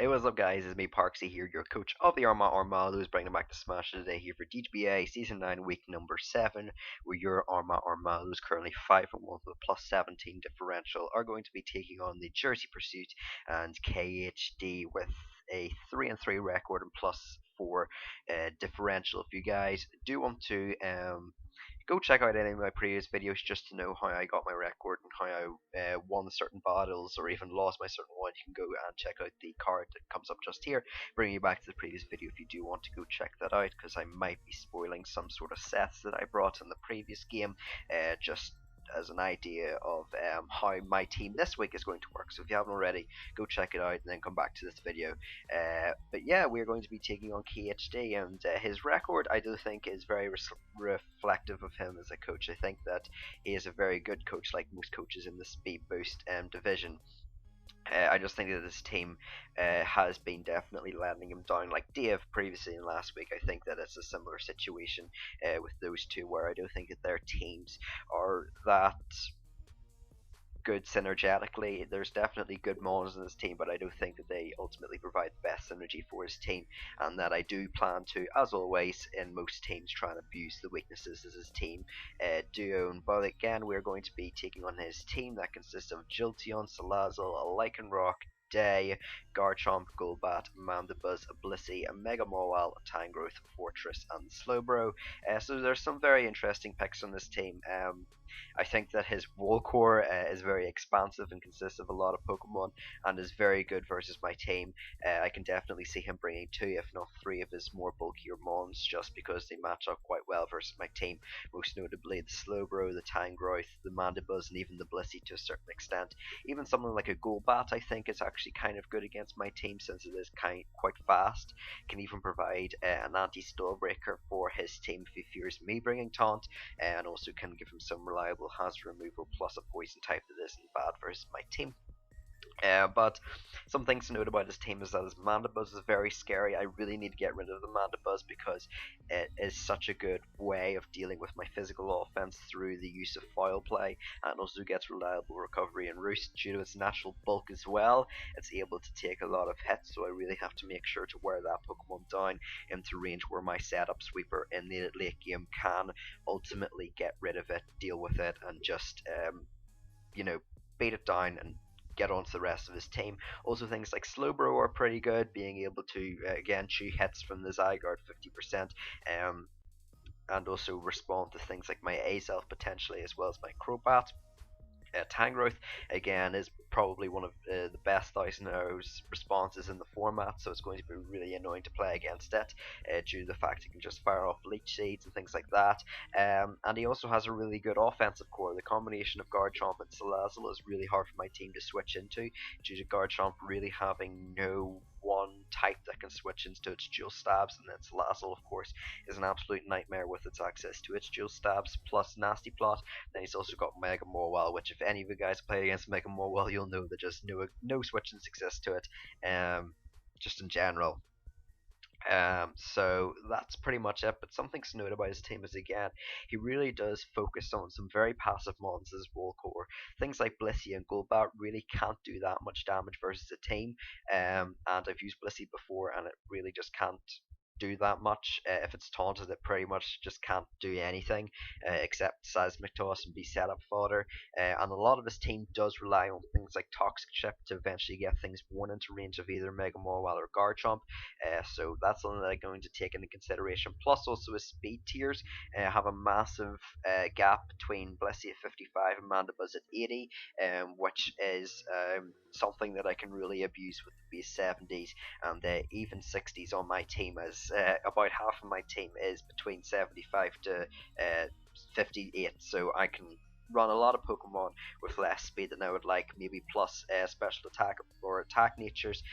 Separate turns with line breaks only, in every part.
Hey, what's up, guys? It's me, Parksy here, your coach of the Armados, bringing back the Smash today here for DGBA Season 9, Week number 7, where your Armados, currently 5-1 with a plus 17 differential, are going to be taking on the Jersey Pursuit and KHD with a 3-3 record and plus 4 differential. If you guys do want to go check out any of my previous videos just to know how I got my record and how I won certain battles or even lost my certain one. You can go and check out the card that comes up just here, bringing you back to the previous video if you do want to go check that out, because I might be spoiling some sort of sets that I brought in the previous game, just as an idea of how my team this week is going to work. So if you haven't already, go check it out and then come back to this video. But yeah, we're going to be taking on KHD, and his record I do think is very reflective of him as a coach. I think that he is a very good coach, like most coaches in the speed boost division. I just think that this team has been definitely letting him down. Like Dave previously in last week, I think that it's a similar situation with those two, where I don't think that their teams are that good synergetically. There's definitely good mons in this team, but I don't think that they ultimately provide the best synergy for his team, and that I do plan to, as always in most teams, try and abuse the weaknesses as his team do own. But again, we're going to be taking on his team that consists of Jolteon, Salazzle, Lycanroc, Day, Garchomp, Golbat, Mandibuzz, Blissey, Mega Mawile, Tangrowth, Fortress, and Slowbro. So there's some very interesting picks on this team. I think that his wall core is very expansive and consists of a lot of Pokemon and is very good versus my team. I can definitely see him bringing 2 if not 3 of his more bulkier Mons, just because they match up quite well versus my team, most notably the Slowbro, the Tangrowth, the Mandibuzz, and even the Blissey to a certain extent. Even something like a Golbat I think is actually kind of good against my team, since it is quite fast, can even provide an anti-stall breaker for his team if he fears me bringing Taunt, and also can give him some reliable hazard removal plus a poison type that isn't bad versus my team. But some things to note about his team is that his Mandibuzz is very scary. I really need to get rid of the Mandibuzz because it is such a good way of dealing with my physical offense through the use of foul play, and also gets reliable recovery and roost due to its natural bulk as well. It's able to take a lot of hits, so I really have to make sure to wear that Pokemon down into range where my setup sweeper in the late game can ultimately get rid of it, deal with it, and just beat it down and get onto the rest of his team. Also, things like Slowbro are pretty good, being able to again chew hits from the Zygarde 50%, and also respond to things like my Azelf potentially, as well as my Crobat. Tangrowth again is probably one of the best Thousand Arrows responses in the format, so it's going to be really annoying to play against it due to the fact it can just fire off leech seeds and things like that. And he also has a really good offensive core. The combination of Garchomp and Salazzle is really hard for my team to switch into, due to Garchomp really having no one type that can switch into its dual stabs, and then Salazzle of course is an absolute nightmare with its access to its dual stabs plus Nasty Plot. Then he's also got Mega Mawile, which if any of you guys play against Mega Mawile, you'll know that just no switchings exist to it, just in general. So that's pretty much it. But something to note about his team is, again, he really does focus on some very passive mons as wall core. Things like Blissey and Golbat really can't do that much damage versus a team. And I've used Blissey before, and it really just can't do that much. If it's taunted, it pretty much just can't do anything except Seismic Toss and be setup fodder. And a lot of his team does rely on things like Toxic Chip to eventually get things born into range of either Mega Mawile or Garchomp. So that's something that I'm going to take into consideration. Plus, also his speed tiers have a massive gap between Blissey at 55 and Mandibuzz at 80, which is something that I can really abuse with the base 70s and even 60s on my team, as about half of my team is between 75 to 58, so I can run a lot of Pokemon with less speed than I would like, maybe plus special attack or attack natures,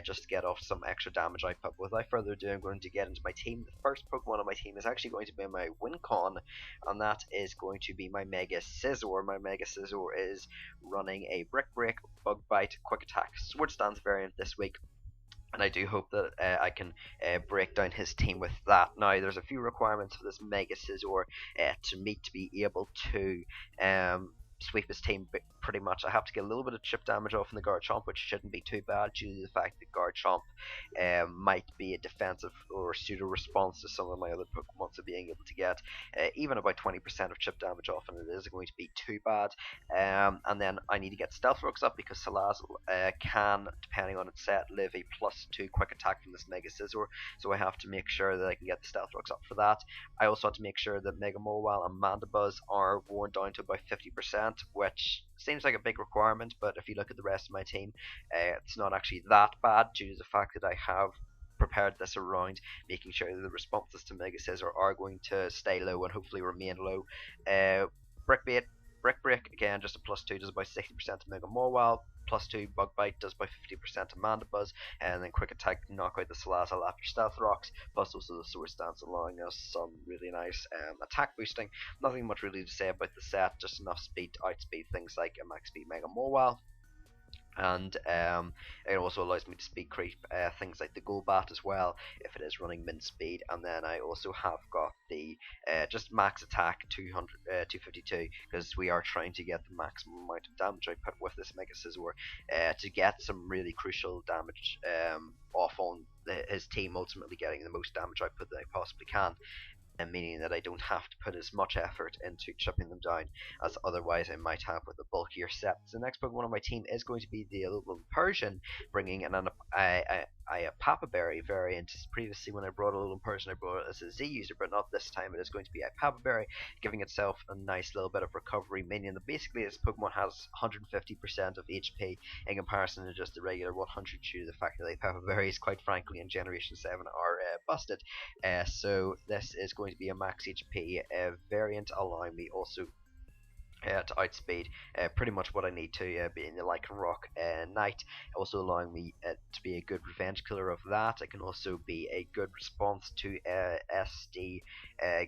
just to get off some extra damage output. Without further ado, I'm going to get into my team. The first Pokemon on my team is actually going to be my Wincon, and that is going to be my Mega Scizor. My Mega Scizor is running a Brick Break, Bug Bite, Quick Attack, Swords Dance variant this week, and I do hope that I can break down his team with that. Now, there's a few requirements for this Mega Scizor to meet to be able to sweep his team pretty much I have to get a little bit of chip damage off in the Garchomp, which shouldn't be too bad due to the fact that Garchomp might be a defensive or pseudo response to some of my other Pokemon, so being able to get even about 20% of chip damage off, and it isn't going to be too bad. And then I need to get Stealth Rocks up because Salazzle can, depending on its set, live a +2 quick attack from this Mega Scizor, so I have to make sure that I can get the Stealth Rocks up for that. I also have to make sure that Mega Mowile and Mandibuzz are worn down to about 50%, which seems like a big requirement, but if you look at the rest of my team, it's not actually that bad due to the fact that I have prepared this around making sure that the responses to Mega Scizor are going to stay low and hopefully remain low. Brick Bait, Brick Break, again, just a +2 does about 60% to Mega Mowile, +2 Bug Bite does about 50% to Mandibuzz, and then Quick Attack can knock out the Salazzle after Stealth Rocks, plus also the Swords Dance allowing us some really nice attack boosting. Nothing much really to say about the set, just enough speed to outspeed things like a Max Speed Mega Mowile. And it also allows me to speed creep things like the Golbat as well if it is running min speed. And then I also have got the just max attack 252 because we are trying to get the maximum amount of damage output with this Mega Scizor to get some really crucial damage off on his team, ultimately getting the most damage output that I possibly can. And meaning that I don't have to put as much effort into chipping them down as otherwise I might have with a bulkier set. So the next Pokemon on my team is going to be the Alolan Persian, bringing in a Papa Berry variant. Previously, when I brought Alolan Persian, I brought it as a Z user, but not this time. It is going to be a Papa Berry, giving itself a nice little bit of recovery, meaning that basically this Pokemon has 150% of HP in comparison to just the regular 100 due to the fact that the Papa Berries, quite frankly, in Generation 7 are busted. So this is going to be a max HP variant, allowing me also to outspeed pretty much what I need to being the Lycanroc Knight, also allowing me to be a good revenge killer of that. I can also be a good response to SD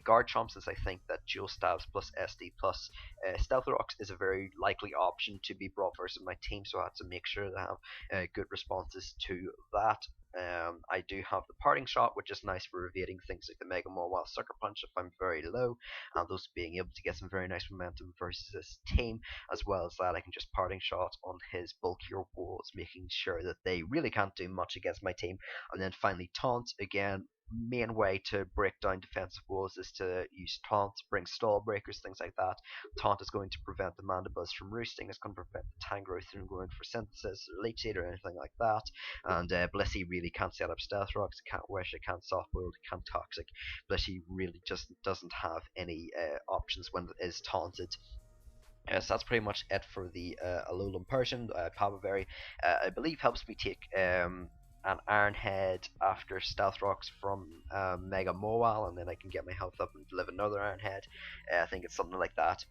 Garchomp, since I think that Dual Stabs plus SD plus Stealth Rocks is a very likely option to be brought versus my team, so I have to make sure that I have good responses to that. I do have the Parting Shot, which is nice for evading things like the Mega Mowile Sucker Punch if I'm very low, and thus being able to get some very nice momentum versus this team. As well as that, I can just Parting Shot on his bulkier walls, making sure that they really can't do much against my team. And then finally Taunt, again, main way to break down defensive walls is to use Taunt, bring stall breakers, things like that. Taunt is going to prevent the Mandibuzz from roosting, it's going to prevent the Tangrowth from going for synthesis or Leech Seed or anything like that. And Blissey really can't set up Stealth Rocks, it can't Wish, it can't Soft Boiled, it can't Toxic. Blissey really just doesn't have any options when it is taunted. So that's pretty much it for the Alolan Persian. Papa Berry, I believe, helps me take an Iron Head after Stealth Rocks from Mega Mowile, and then I can get my health up and live another Iron Head. I think it's something like that.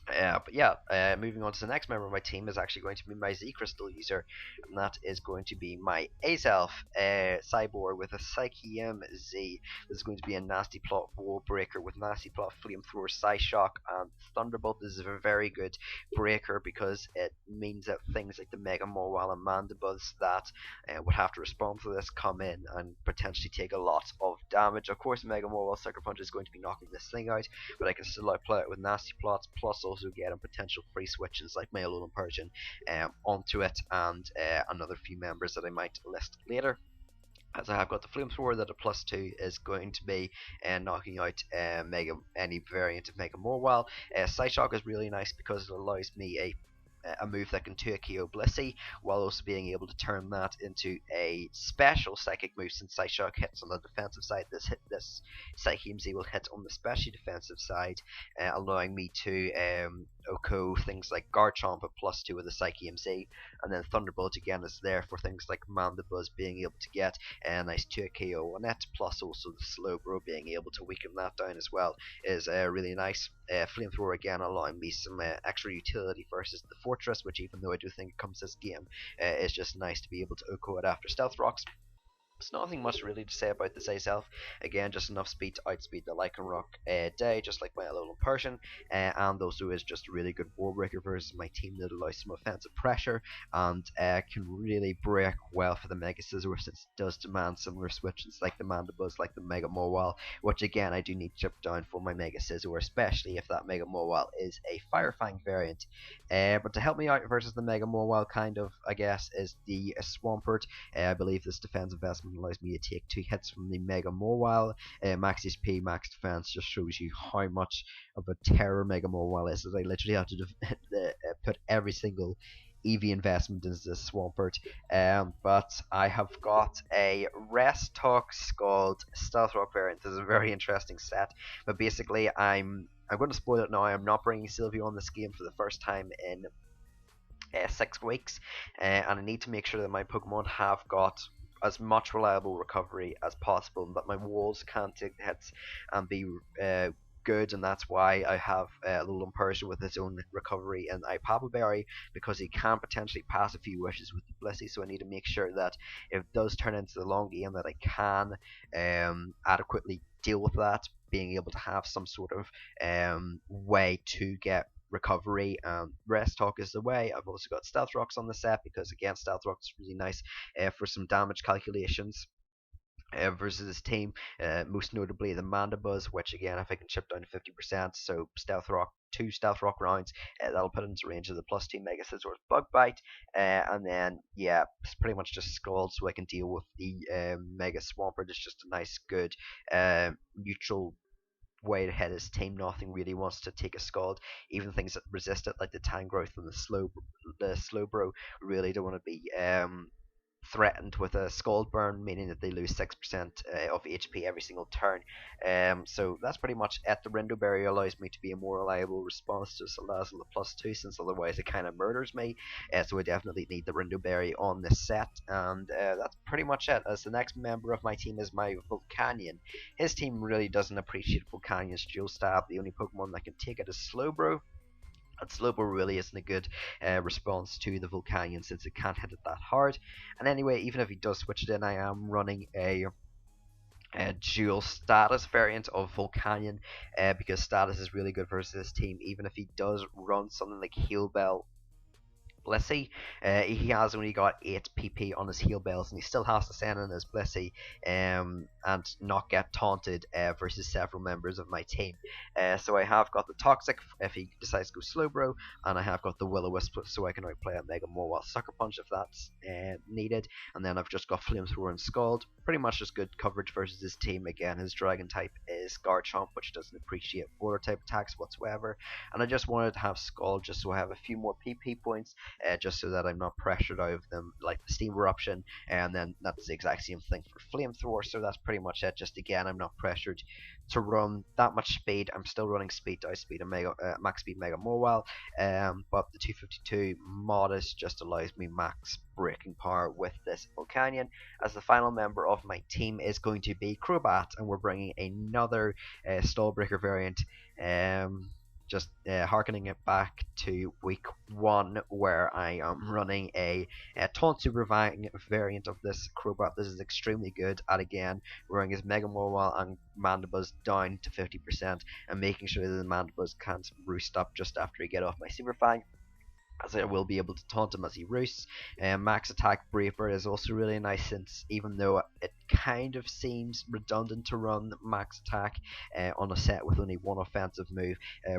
But yeah, moving on to the next member of my team is actually going to be my Z Crystal user, and that is going to be my Azelf Cyborg with a Psychium Z. This is going to be a Nasty Plot Wall Breaker with Nasty Plot, Flamethrower, Psyshock, and Thunderbolt. This is a very good breaker because it means that things like the Mega Mowile and Mandibuzz that would have to respond to this come in and potentially take a lot of damage. Of course, Mega Mowile Sucker Punch is going to be knocking this thing out, but I can still outplay it with Nasty Plots, plus also get potential free switches like my Alolan Persian onto it, and another few members that I might list later. As I have got the Flamethrower that a +2 is going to be knocking out any variant of Mega Mowile. Psyshock is really nice because it allows me a move that can 2-KO Blissey, while also being able to turn that into a special psychic move. Since Psyshock hits on the defensive side, this Psychium Z will hit on the specially defensive side, allowing me to OHKO things like Garchomp at +2 with the Psychium Z, and then Thunderbolt again is there for things like Mandibuzz being able to get a nice 2-KO on it, plus also the Slowbro being able to weaken that down as well is really nice. Flamethrower again allowing me some extra utility versus the Fortress, which even though I do think it comes this game, is just nice to be able to OHKO it after Stealth Rocks. There's nothing much really to say about this itself. Again, just enough speed to outspeed the Lycanroc Day, just like my little Persian. And also is just a really good wall breaker versus my team that allows some offensive pressure and can really break well for the Mega Scizor since it does demand similar switches like the Mandibuzz, like the Mega Mawile, which again I do need to chip down for my Mega Scizor, especially if that Mega Mawile is a Fire Fang variant. But to help me out versus the Mega Mawile, kind of, I guess, is the Swampert. I believe this defense investment allows me to take 2 hits from the Mega Mawile. Max HP, max defense just shows you how much of a terror Mega Mawile is. As I literally have to put every single EV investment into this Swampert. But I have got a Restox Scald Stealth Rock variant. This is a very interesting set. But basically, I'm going to spoil it now. I'm not bringing Sylvia on this game for the first time in 6 weeks, and I need to make sure that my Pokemon have got as much reliable recovery as possible, and that my walls can't take hits and be good, and that's why I have Alolan Persian with its own recovery and Ipapa Berry, because he can potentially pass a few wishes with the Blissey, so I need to make sure that if it does turn into the long game that I can adequately deal with that, being able to have some sort of way to get recovery. Rest Talk is the way. I've also got Stealth Rocks on the set because again Stealth Rocks is really nice for some damage calculations versus his team, most notably the Mandibuzz, which again if I can chip down to 50%, so Stealth Rock, 2 Stealth Rock rounds, that'll put it into range of the plus 2 Mega Scizor's Bug Bite, and then yeah, it's pretty much just Scald so I can deal with the Mega Swampert. It's just a nice good neutral way to hit his team. Nothing really wants to take a Scald. Even things that resist it, like the Tangrowth and the Slowbro, really don't want to be threatened with a Scald Burn, meaning that they lose 6% of HP every single turn. So that's pretty much it. The Rindo Berry allows me to be a more reliable response to Salazzle the +2, since otherwise it kind of murders me. So I definitely need the Rindo Berry on this set, and that's pretty much it. As the next member of my team is my Volcanion. His team really doesn't appreciate Volcanion's Dual Stab. The only Pokemon that can take it is Slowbro. And Slowbro really isn't a good response to the Volcanion since it can't hit it that hard. And anyway, even if he does switch it in, I am running a dual status variant of Volcanion because status is really good versus this team. Even if he does run something like Heal Bell Blissey, he has only got 8 PP on his heal bells, and he still has to send in his Blissey and not get taunted versus several members of my team. So I have got the Toxic if he decides to go Slowbro, and I have got the Will-O-Wisp so I can outplay a Mega Mawile Sucker Punch if that's needed, and then I've just got Flamethrower and Scald. Pretty much just good coverage versus his team. Again, his Dragon type is Garchomp, which doesn't appreciate water type attacks whatsoever, and I just wanted to have Scald just so I have a few more PP points, just so that I'm not pressured out of them like the Steam Eruption, and then that's the exact same thing for Flamethrower. So that's pretty much it. Just again, I'm not pressured to run that much speed. I'm still running speed to outspeed a max speed Mega Mawile, but the 252 Modest just allows me max breaking power with this Volcanion. As the final member of my team is going to be Crobat, and we're bringing another Stallbreaker variant. Just harkening it back to week 1, where I am running a Taunt Supervine variant of this Crobat. This is extremely good at, again, running his Mega Mawile and Mandibuzz down to 50% and making sure that the Mandibuzz can't roost up just after he get off my Superfang, as I will be able to taunt him as he roosts. Max attack Brave Bird is also really nice, since even though it kind of seems redundant to run max attack on a set with only one offensive move,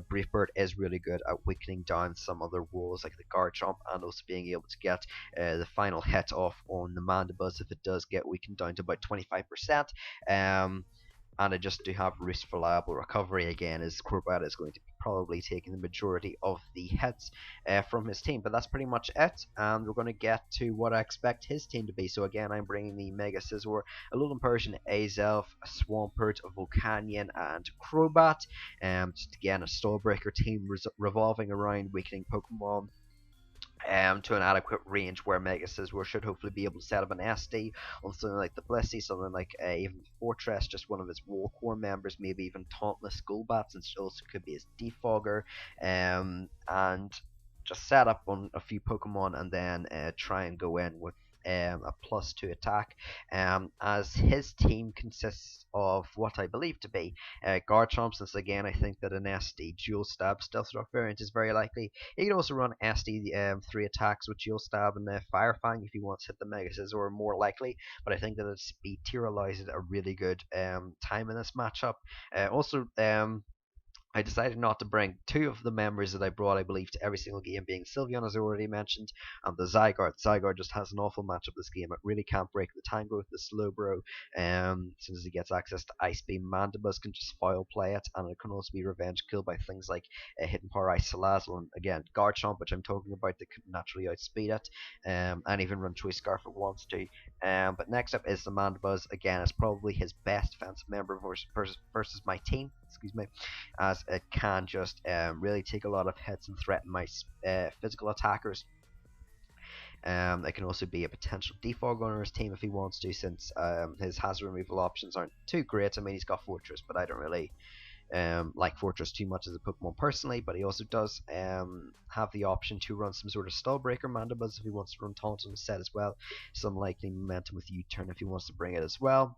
Brave Bird is really good at weakening down some other walls like the Garchomp, and also being able to get the final hit off on the Mandibuzz if it does get weakened down to about 25%. And I just do have Roost for reliable recovery again, as Crobat is going to be probably taking the majority of the hits from his team. But that's pretty much it, and we're going to get to what I expect his team to be. So again, I'm bringing the Mega Scizor, Alolan Persian, Azelf, Swampert, Volcanion, and Crobat. Just again, a Stallbreaker team revolving around weakening Pokemon to an adequate range where Mega Scizor should hopefully be able to set up an SD on something like the Blissey, something like even Fortress, just one of his Wall Core members, maybe even Tauntless Golbat, since it also could be his Defogger, and just set up on a few Pokemon and then try and go in with a +2 attack, as his team consists of what I believe to be Garchomp, since again I think that an SD dual stab stealth rock variant is very likely. He can also run SD 3 attacks with dual stab and Fire Fang if he wants to hit the Mega Scizor, more likely, but I think that its speed tier allows it a really good time in this matchup. Also, I decided not to bring two of the members that I brought, I believe, to every single game, being Sylveon, as I already mentioned, and the Zygarde. Zygarde just has an awful matchup this game. It really can't break the Tangrowth, the Slowbro, since he gets access to Ice Beam. Mandibuzz can just foul play it, and it can also be revenge killed by things like Hidden Power Ice, Salazzle, and again, Garchomp, which I'm talking about, that can naturally outspeed it, and even run Choice Scarf if it wants to. But next up is the Mandibuzz. Again, it's probably his best defensive member versus my team, excuse me, as it can just really take a lot of hits and threaten my physical attackers. It can also be a potential defog on his team if he wants to, since his hazard removal options aren't too great. I mean, he's got Fortress, but I don't really like Fortress too much as a Pokemon personally. But he also does have the option to run some sort of Stallbreaker Mandibuzz if he wants to run Taunt on the set as well. Some likely Momentum with U-Turn if he wants to bring it as well.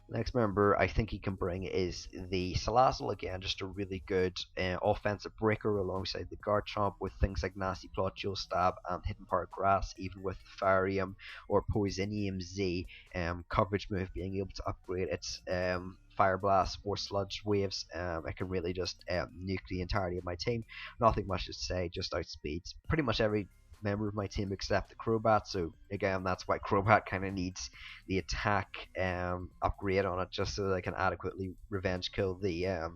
Next member I think he can bring is the Salazzle. Again, just a really good offensive breaker alongside the Garchomp, with things like Nasty Plot, Dual Stab, and Hidden Power Grass, even with Farium or Poisonium Z coverage move being able to upgrade its Fire Blast or Sludge Waves. It can really just nuke the entirety of my team. Nothing much to say, just outspeeds pretty much every member of my team except the Crobat. So again, that's why Crobat kind of needs the attack upgrade on it, just so that I can adequately revenge kill the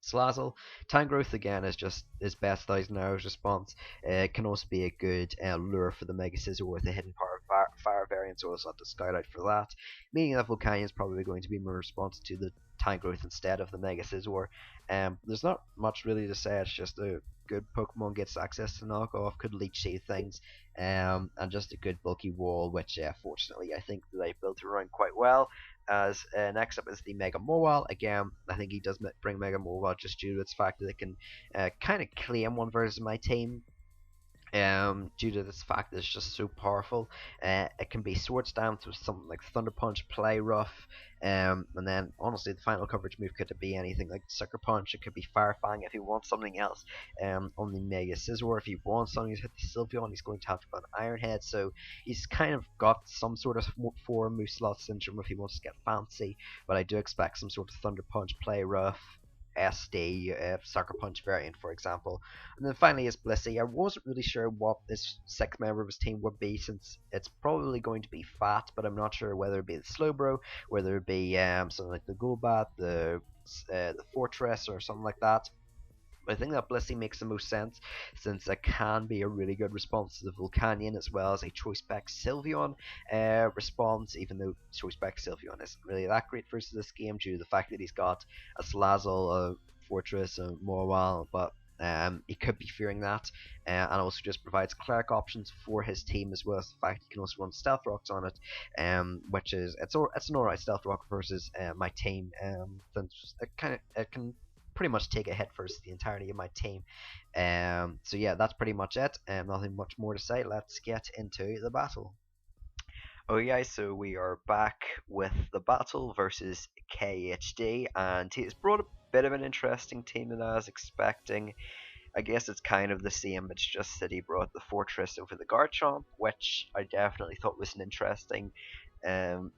Salazzle. Tangrowth again is just his best 1000 hours response. It can also be a good lure for the Mega Scizor with a Hidden Power Fire variant, so I'll have to scout out for that. Meaning that Volcanion is probably going to be my response to the Tangrowth instead of the Mega Scizor. There's not much really to say. It's just a good Pokemon gets access to knockoff, could leech seed things, and just a good bulky wall, which fortunately I think that I built around quite well. As next up is the Mega Mawile. Again, I think he does bring Mega Mawile just due to its fact that it can kind of claim one versus my team. Due to this fact that it's just so powerful. It can be Swords Dance with something like Thunder Punch, Play Rough, and then honestly the final coverage move could be anything like Sucker Punch. It could be Fire Fang if he wants something else. On the Mega Scizor, if he wants something to hit the Sylveon, he's going to have to go on Iron Head, so he's kind of got some sort of 4 move slot syndrome if he wants to get fancy, but I do expect some sort of Thunder Punch, Play Rough, SD, Sucker Punch variant, for example. And then finally is Blissey. I wasn't really sure what this 6th member of his team would be, since it's probably going to be fat, but I'm not sure whether it be the Slowbro, whether it be something like the Golbat, the Fortress, or something like that. I think that Blissey makes the most sense, since it can be a really good response to the Volcanion, as well as a Choice Spec Sylveon response, even though Choice Spec Sylveon isn't really that great versus this game due to the fact that he's got a Salazzle, a Fortress, a Mawile, but he could be fearing that, and also just provides cleric options for his team, as well as the fact he can also run Stealth Rocks on it, which is it's an alright Stealth Rock versus my team, since it can pretty much take a hit versus the entirety of my team. So yeah, that's pretty much it. Nothing much more to say. Let's get into the battle. Oh yeah, so we are back with the battle versus KHD, and he's brought a bit of an interesting team than I was expecting. I guess it's kind of the same, it's just that he brought the Fortress over the Garchomp, which I definitely thought was an interesting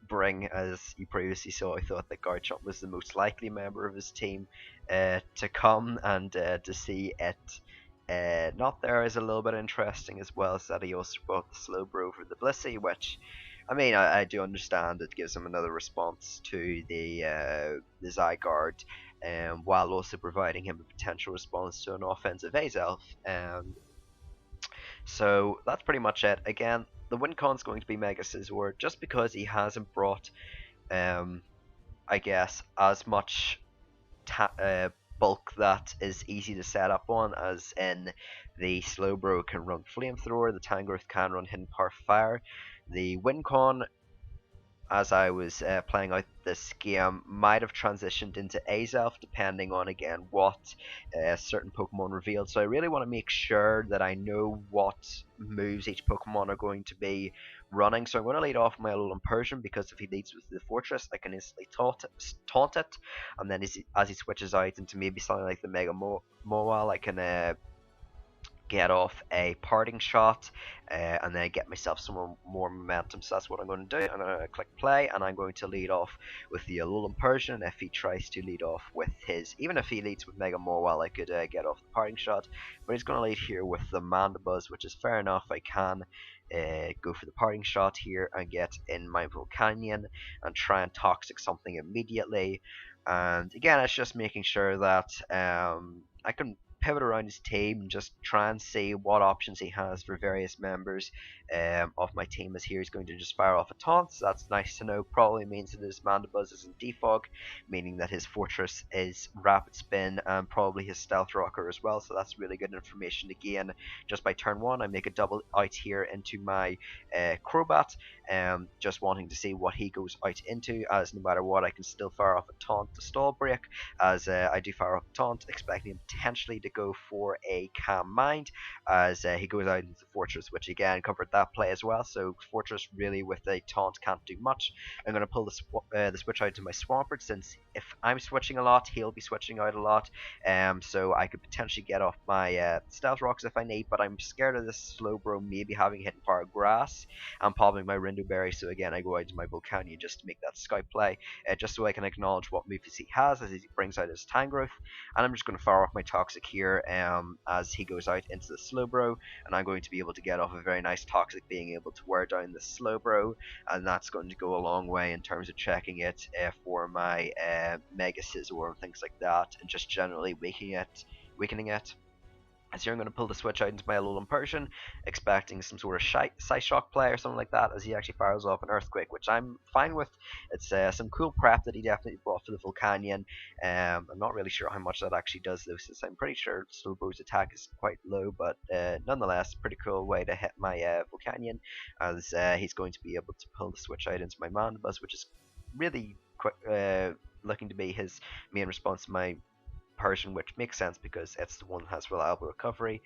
bring. As you previously saw, I thought that Garchomp was the most likely member of his team to come, and to see it not there is a little bit interesting, as well as that he also brought the Slowbro over the Blissey, which I mean, I do understand it gives him another response to the Zygarde, while also providing him a potential response to an offensive Azelf. So that's pretty much it. Again, the win con is going to be Mega Scizor, just because he hasn't brought, I guess, as much bulk that is easy to set up on, as in the Slowbro can run Flamethrower, the Tangrowth can run Hidden Power Fire. The win con, as I was playing out this game, might have transitioned into Azelf, depending on again what certain Pokemon revealed. So I really want to make sure that I know what moves each Pokemon are going to be running. So I'm going to lead off my Alolan Persian, because if he leads with the Fortress, I can instantly taunt it, and then as he switches out into maybe something like the Mega Mawile, I can get off a parting shot, and then get myself some more momentum. So that's what I'm going to do. I'm going to click play, and I'm going to lead off with the Alolan Persian. If he tries to lead off with his, even if he leads with Mega Mawile, I could get off the parting shot, but he's going to lead here with the Mandibuzz, which is fair enough. I can go for the parting shot here and get in my Volcanion and try and Toxic something immediately. And again, it's just making sure that I can pivot around his team and just try and see what options he has for various members of my team. As here he's going to just fire off a taunt, so that's nice to know. Probably means that his Mandibuzz isn't defog, meaning that his Fortress is Rapid Spin, and probably his Stealth Rocker as well, so that's really good information to gain just by turn 1. I make a double out here into my Crobat, just wanting to see what he goes out into, as no matter what I can still fire off a taunt to stall break, as I do fire off a taunt, expecting him potentially to go for a Calm Mind, as he goes out into the Fortress, which again covered that play as well. So Fortress really with a taunt can't do much. I'm going to pull the switch out to my Swampert, since if I'm switching a lot, he'll be switching out a lot, so I could potentially get off my Stealth Rocks if I need, but I'm scared of this Slowbro maybe having Hidden Power Grass and popping my Rindu Berry, so again I go out to my Volcanion just to make that Scout play, just so I can acknowledge what moves he has as he brings out his Tangrowth. And I'm just going to fire off my Toxic here as he goes out into the Slowbro, and I'm going to be able to get off a very nice Toxic, being able to wear down the Slowbro, and that's going to go a long way in terms of checking it for my Mega Scizor and things like that, and just generally weakening it. As here I'm going to pull the switch out into my Alolan Persian, expecting some sort of Psyshock play or something like that, as he actually fires off an Earthquake, which I'm fine with. It's some cool prep that he definitely brought for the Volcanion. I'm not really sure how much that actually does though, since I'm pretty sure Slowbro's attack is quite low, but nonetheless, pretty cool way to hit my Volcanion, as he's going to be able to pull the switch out into my Mandibuzz, which is really looking to be his main response to my Persian, which makes sense because it's the one that has reliable recovery,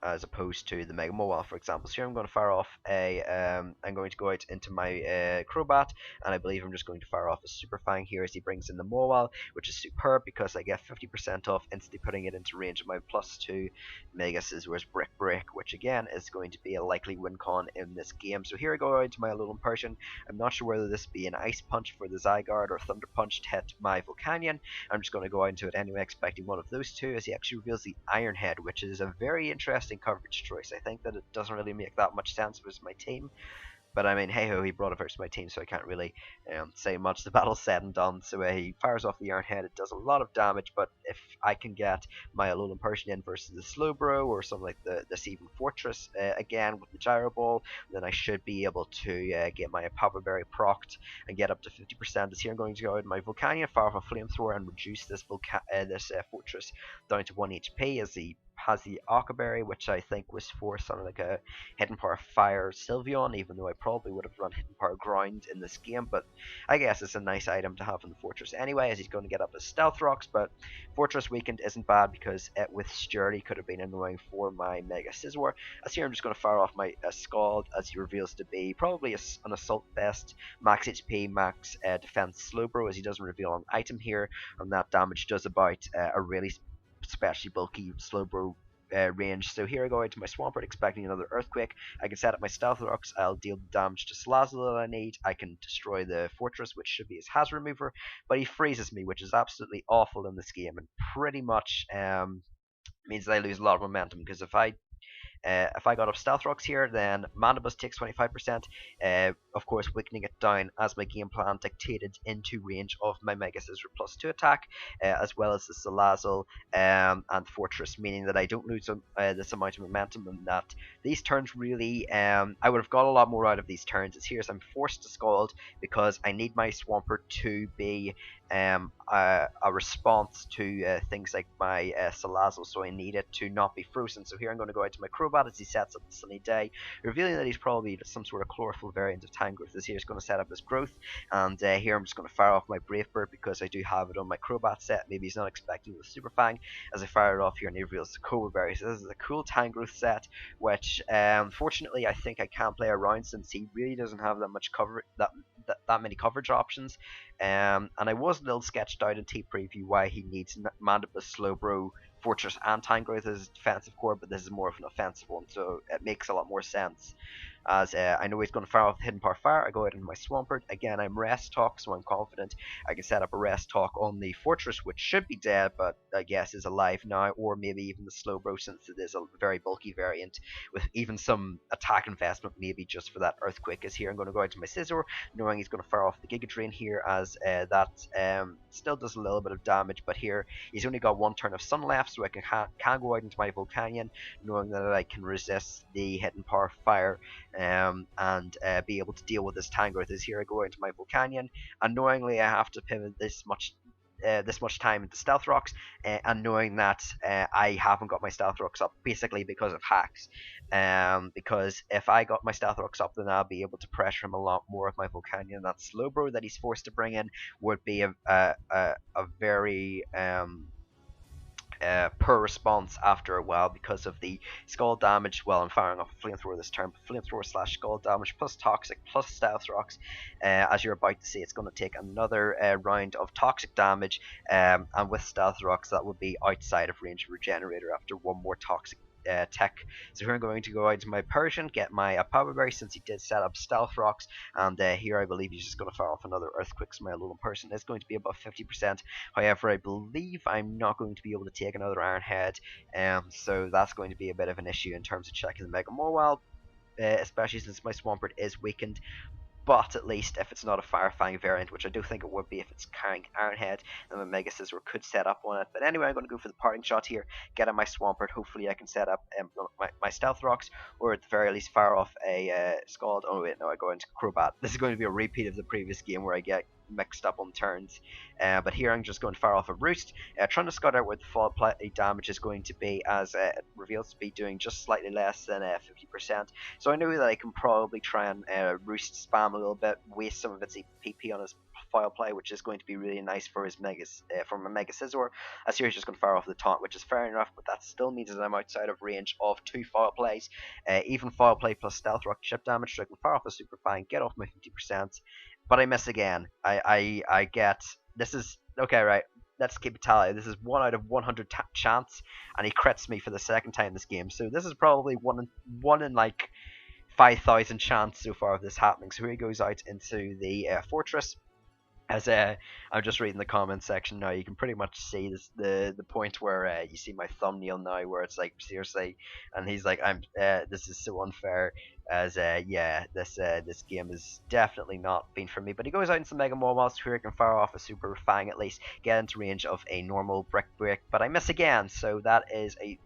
as opposed to the Mega Mawile, for example. So here I'm going to fire off I'm going to go out into my Crobat, and I believe I'm just going to fire off a Super Fang here as he brings in the Mawile, which is superb because I get 50% off instantly putting it into range of my +2 Mega Scizzor's Brick Break, which again is going to be a likely win con in this game. So here I go out to my Alolan Persian. I'm not sure whether this be an Ice Punch for the Zygarde or Thunder Punch to hit my Volcanion. I'm just going to go out into it anyway, expecting one of those two, as he actually reveals the Iron Head, which is a very interesting coverage choice. I think that it doesn't really make that much sense versus my team, but I mean, hey ho, he brought it versus my team, so I can't really say much. The battle's said and done, so he fires off the Iron Head. It does a lot of damage, but if I can get my Alolan Persian in versus the Slowbro or something like the Seaven Fortress again with the Gyro Ball, then I should be able to get my Papa Berry procced and get up to 50%. As here I'm going to go out in my Volcanion, fire off a Flamethrower and reduce this Fortress down to 1 HP, as he has the Berry, which I think was for something like a Hidden Power Fire Sylveon, even though I probably would have run Hidden Power Ground in this game, but I guess it's a nice item to have in the Fortress anyway, as he's going to get up his Stealth Rocks. But Fortress weakened isn't bad because it with Sturdy could have been annoying for my Mega Scizor. As here I'm just going to fire off my Scald, as he reveals to be probably an Assault Vest, max HP, max defense Slowbro, as he doesn't reveal an item here, and that damage does about a really especially bulky Slowbro range. So here I go into my Swampert, expecting another Earthquake. I can set up my Stealth Rocks, I'll deal the damage to Salazzle that I need, I can destroy the Fortress, which should be his Hazard Remover, but he freezes me, which is absolutely awful in this game, and pretty much means that I lose a lot of momentum, because if I got up Stealth Rocks here, then Mandibuzz takes 25%, of course weakening it down as my game plan dictated into range of my Mega Scizor +2 attack, as well as the Salazzle and Fortress, meaning that I don't lose this amount of momentum, and that these turns really, I would have got a lot more out of these turns. As here, I'm forced to Scald because I need my Swampert to be a response to things like my Salazzle, so I need it to not be frozen. So here I'm going to go out to my Crobat as he sets up the Sunny Day, revealing that he's probably some sort of chlorophyll variant of Tangrowth is here. It's going to set up his growth, and here I'm just going to fire off my Brave Bird because I do have it on my Crobat set. Maybe he's not expecting the Super Fang as I fire it off here, and he reveals the Cobra Berry. So this is a cool Tangrowth set, which fortunately I think I can play around since he really doesn't have that much cover that many coverage options. And I was a little sketched out in T preview why he needs Mandibus, Slowbro, Fortress, and Tangrowth as his defensive core, but this is more of an offensive one, so it makes a lot more sense. As I know he's going to fire off Hidden Power Fire, I go ahead into my Swampert. Again, I'm Rest Talk, so I'm confident I can set up a Rest Talk on the Fortress, which should be dead, but I guess is alive now, or maybe even the Slowbro, since it is a very bulky variant, with even some attack investment, maybe just for that Earthquake is here. I'm going to go out to my Scizor, knowing he's going to fire off the Giga Drain here, as that still does a little bit of damage, but here he's only got one turn of Sun left, so I can go out into my Volcanion, knowing that I can resist the Hidden Power Fire and be able to deal with this Tangrowth. Is here I go into my Volcanion, and knowingly I have to pivot this much time into Stealth Rocks, and knowing that I haven't got my Stealth Rocks up basically because of hacks. Because if I got my Stealth Rocks up, then I'll be able to pressure him a lot more with my Volcanion. That Slowbro that he's forced to bring in would be a very per response after a while because of the skull damage. Well, I'm firing off a flamethrower this turn, but flamethrower slash skull damage plus toxic plus stealth rocks. As you're about to see, it's going to take another round of toxic damage, and with stealth rocks that would be outside of range of regenerator after one more toxic tech. So here I'm going to go out to my Persian, get my Power Berry since he did set up Stealth Rocks, and here I believe he's just going to fire off another Earthquake, so my little person is going to be above 50%. However, I believe I'm not going to be able to take another Iron Head, so that's going to be a bit of an issue in terms of checking the Mega Mawile, especially since my Swampert is weakened. But at least if it's not a Fire Fang variant, which I do think it would be if it's carrying Iron Head, then my Mega Scizor could set up on it. But anyway, I'm going to go for the parting shot here, get on my Swampert. Hopefully I can set up my Stealth Rocks, or at the very least fire off a Scald. Oh wait, no, I go into Crobat. This is going to be a repeat of the previous game where I get mixed up on turns. But here I'm just going to fire off a Roost, trying to scout out where the fall play damage is going to be, as it reveals to be doing just slightly less than 50%. So I know that I can probably try and Roost spam a little bit, waste some of its PP on his foul play, which is going to be really nice for his from a Mega Scizor. As here he's just going to fire off the taunt, which is fair enough, but that still means that I'm outside of range of 2 foul plays, even foul play plus stealth rock chip damage, so I can fire off a Super Fang, get off my 50%, but I miss again. I get, this is, okay, right, let's keep a tally. This is 1 out of 100 chance, and he crits me for the second time this game, so this is probably one in like 5,000 chance so far of this happening. So here he goes out into the Fortress. As I'm just reading the comment section now, you can pretty much see this, the point where you see my thumbnail now, where it's like, seriously, and he's like, this is so unfair. As yeah, this game is definitely not been for me. But he goes out into Mega Mawile, so here he can fire off a Super Fang, at least get into range of a normal Brick Break, but I miss again. So that is a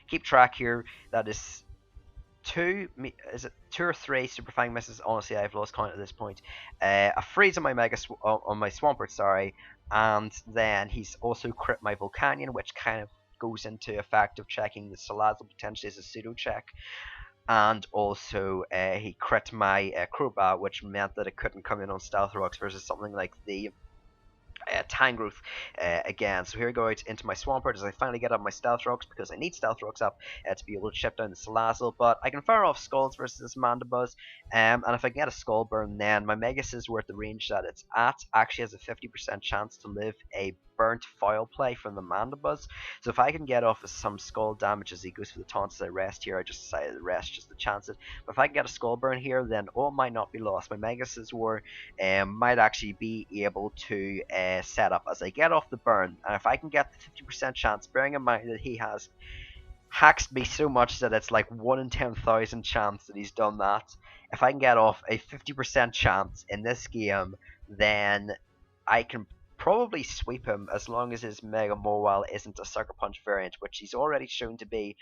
keep track here. That is is it 2 or 3 Super Fang misses? Honestly, I've lost count at this point. A freeze on my on my Swampert, sorry, and then he's also crit my Volcanion, which kind of goes into effect of checking the Salazzle potentially as a pseudo check. And also he crit my Crobat, which meant that it couldn't come in on Stealth Rocks versus something like the Tangrowth again. So here I go out into my Swampert as I finally get up my Stealth Rocks, because I need Stealth Rocks up to be able to chip down the Salazzle, but I can fire off Skulls versus this Mandibuzz, and if I can get a Skull Burn, then my Mega Scizor at the range that it's at actually has a 50% chance to live a burnt foul play from the Mandibuzz. So if I can get off some skull damage as he goes for the taunts as I rest here, I just decided to rest just to chance it. But if I can get a skull burn here, then all might not be lost. My Mega Scizor might actually be able to set up as I get off the burn. And if I can get the 50% chance, bearing in mind that he has hacked me so much that it's like 1 in 10,000 chance that he's done that. If I can get off a 50% chance in this game, then I can probably sweep him, as long as his Mega Mawile isn't a Sucker Punch variant, which he's already shown to be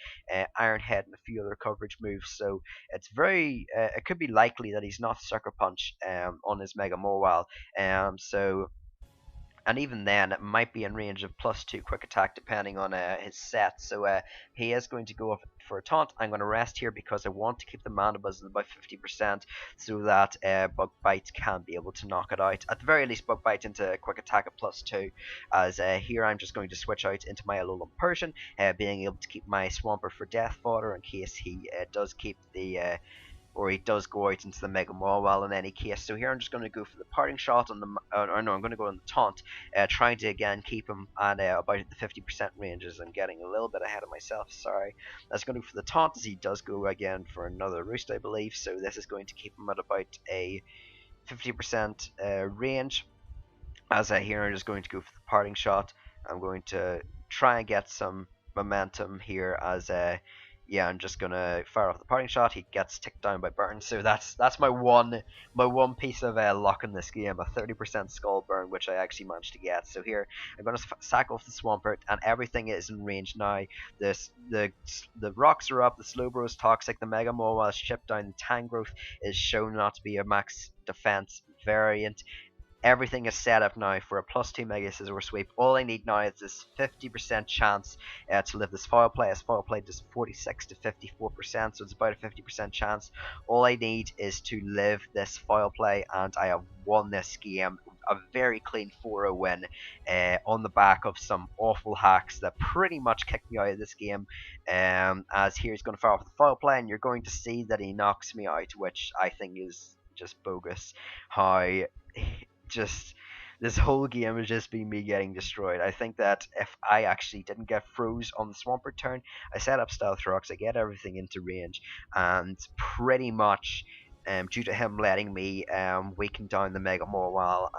Iron Head and a few other coverage moves. So it's very, it could be likely that he's not Sucker Punch on his Mega Mawile. So and even then it might be in range of +2 quick attack depending on his set. So he is going to go up for a taunt. I'm going to rest here because I want to keep the mana buzz at about 50% so that Bug Bite can be able to knock it out. At the very least, Bug Bite into quick attack at +2, as here I'm just going to switch out into my Alolan Persian, being able to keep my Swampert for death fodder in case he does keep the or he does go out into the Mega Mawile in any case. So here I'm just going to go for the parting shot on the, or no, I'm going to go on the taunt, trying to again keep him at about the 50% ranges. I'm getting a little bit ahead of myself, sorry. That's going to go for the taunt as he does go again for another roost, I believe. So this is going to keep him at about a 50% range. As here I'm just going to go for the parting shot. I'm going to try and get some momentum here as yeah, I'm just gonna fire off the parting shot. He gets ticked down by burn, so that's my one piece of luck in this game, a 30% skull burn, which I actually managed to get. So here I'm gonna sack off the Swampert, and everything is in range now. The rocks are up, the Slowbro is toxic, the Mega Mawile is chipped down, the Tangrowth is shown not to be a max defense variant. Everything is set up now for a +2 Mega Scizor sweep. All I need now is this 50% chance to live this foul play. As foul play does 46 to 54%, so it's about a 50% chance. All I need is to live this foul play, and I have won this game. A very clean 4-0 win on the back of some awful hacks that pretty much kicked me out of this game. As here he's going to fire off the foul play, and you're going to see that he knocks me out, which I think is just bogus. How just this whole game has just been me getting destroyed. I think that if I actually didn't get froze on the Swampert turn, I set up Stealth Rocks, I get everything into range, and pretty much due to him letting me weaken down the Mega Mawile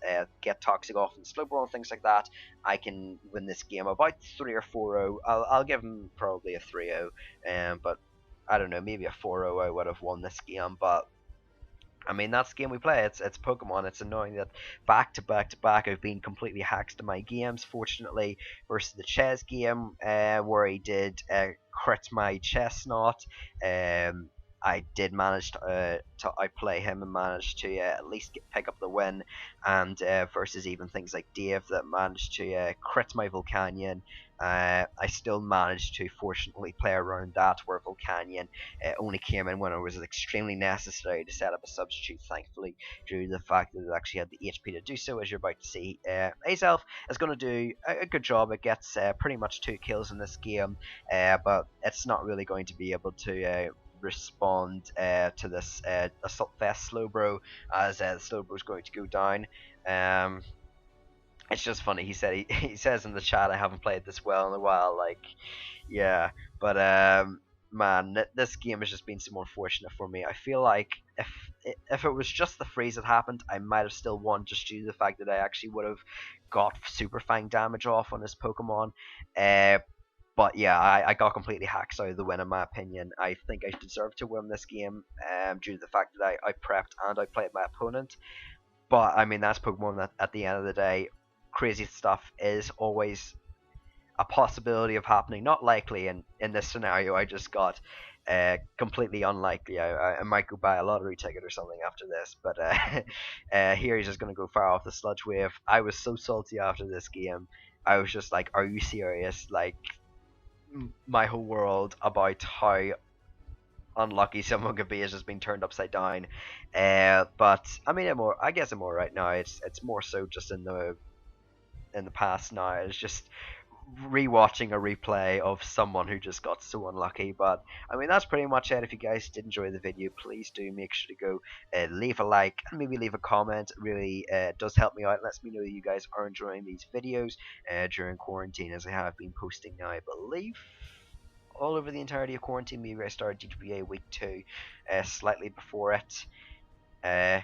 and get Toxic off and Slowbro and things like that, I can win this game about 3 or 4-0. I'll give him probably a 3-0, but I don't know, maybe a 4-0 I would have won this game, but I mean, that's the game we play. It's Pokemon. It's annoying that back to back to back I've been completely hacked to my games. Fortunately, versus the Chess game, where he did crit my Chestnut, I did manage to outplay him and managed to at least pick up the win. And versus even things like Dave that managed to crit my Volcanion, I still managed to fortunately play around that, where Volcanion only came in when it was extremely necessary to set up a substitute, thankfully, due to the fact that it actually had the HP to do so, as you're about to see. Azelf is going to do a good job. It gets pretty much 2 kills in this game, but it's not really going to be able to respond to this Assault Vest Slowbro, as the Slowbro is going to go down. It's just funny. He said he says in the chat, I haven't played this well in a while. Like, yeah, but man, this game has just been so unfortunate for me. I feel like if it was just the freeze that happened, I might have still won, just due to the fact that I actually would have got Super Fang damage off on this Pokemon. But yeah, I got completely hacked out of the win, in my opinion. I think I deserved to win this game due to the fact that I prepped and I played my opponent. But I mean, that's Pokemon. That at the end of the day, crazy stuff is always a possibility of happening. Not likely in this scenario I just got. Completely unlikely. I might go buy a lottery ticket or something after this. But here he's just going to go fire off the Sludge Wave. I was so salty after this game. I was just like, are you serious? Like, my whole world about how unlucky someone could be has just been turned upside down. But I mean, I guess I'm alright now. It's more so just in the past now. It's just rewatching a replay of someone who just got so unlucky. But I mean, that's pretty much it. If you guys did enjoy the video, please do make sure to go leave a like and maybe leave a comment. It really does help me out. It lets me know that you guys are enjoying these videos during quarantine, as I have been posting now, I believe, all over the entirety of quarantine. Maybe I started DGBA week 2 slightly before it.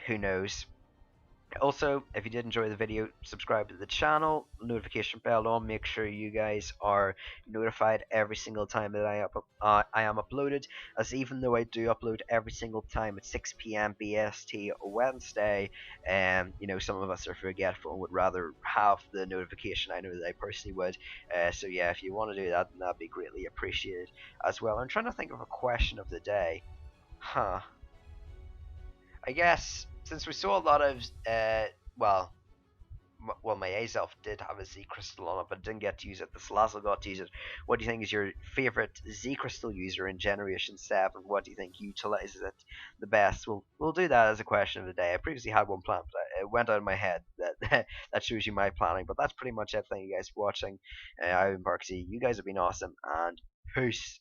Who knows? Also, if you did enjoy the video, subscribe to the channel, notification bell on, make sure you guys are notified every single time that I am uploaded, as even though I do upload every single time at 6 PM BST Wednesday, you know, some of us are forgetful and would rather have the notification. I know that I personally would. So yeah, if you want to do that, then that'd be greatly appreciated as well. I'm trying to think of a question of the day. I guess since we saw a lot of well, well, my A self did have a Z crystal on it, but didn't get to use it. The Salazzle got to use it. What do you think is your favorite Z crystal user in Generation 7? What do you think utilizes it the best? We'll do that as a question of the day. I previously had one planned, but it went out of my head. That that shows you my planning. But that's pretty much it. Thank you guys for watching. I've been Parksy. You guys have been awesome, and peace.